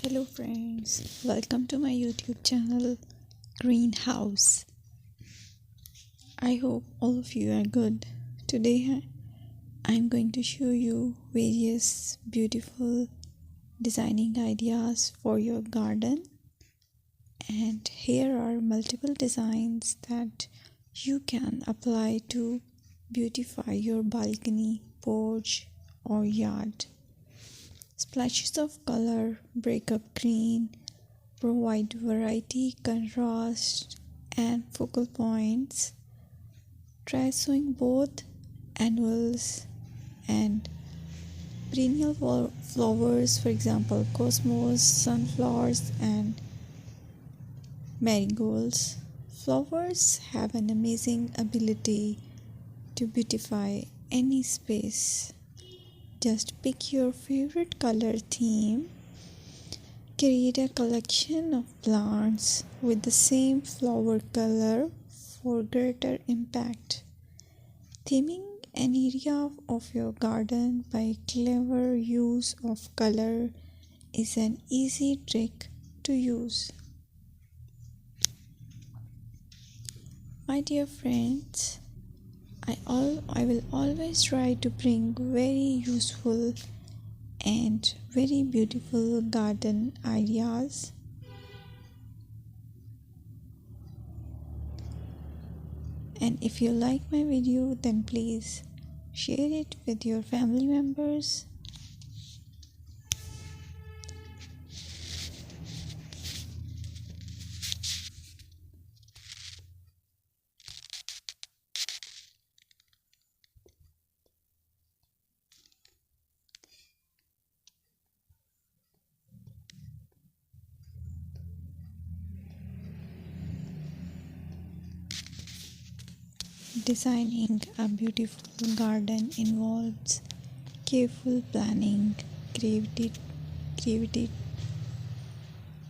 Hello friends, welcome to my YouTube channel Greenhouse. I hope all of you are good. Today I'm going to show you various beautiful designing ideas for your garden, and here are multiple designs that you can apply to beautify your balcony, porch or yard. Splashes of color break up green, provide variety, contrast, and focal points. Try sowing both annuals and perennial flowers, for example, cosmos, sunflowers, and marigolds. Flowers have an amazing ability to beautify any space. Just pick your favorite color theme. Create a collection of plants with the same flower color for greater impact. Theming an area of your garden by clever use of color is an easy trick to use. My dear friends, I will always try to bring very useful and very beautiful garden ideas. And if you like my video, then please share it with your family members. Designing a beautiful garden involves careful planning, creativity,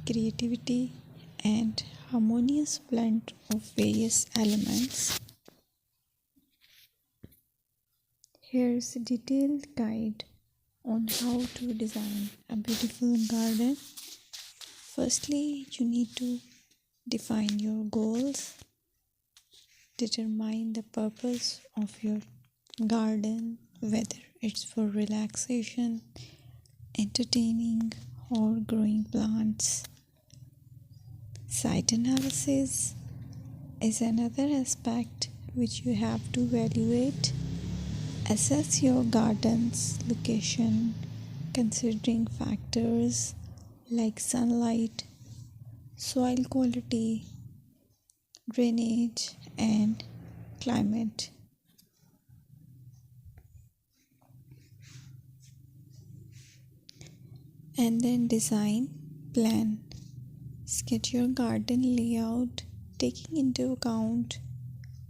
creativity, and harmonious blend of various elements. Here's a detailed guide on how to design a beautiful garden. Firstly, you need to define your goals. Determine the purpose of your garden, whether it's for relaxation, entertaining, or growing plants. Site analysis is another aspect which you have to evaluate. Assess your garden's location, considering factors like sunlight, soil quality, drainage, and climate. And then design plan. Sketch your garden layout, taking into account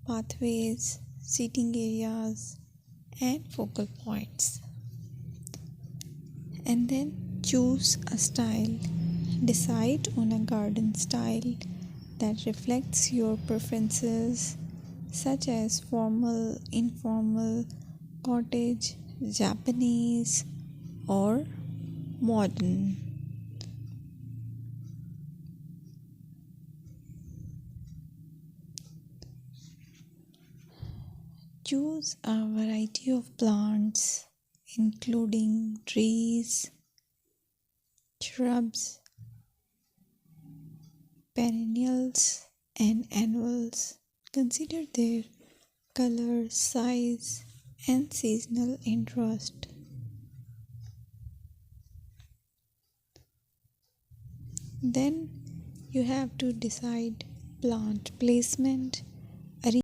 pathways, seating areas, and focal points. And then choose a style. Decide on a garden style that reflects your preferences, such as formal, informal, cottage, Japanese, or modern. Choose a variety of plants, including trees, shrubs, perennials, and annuals. Consider their color, size, and seasonal interest. Then you have to decide plant placement.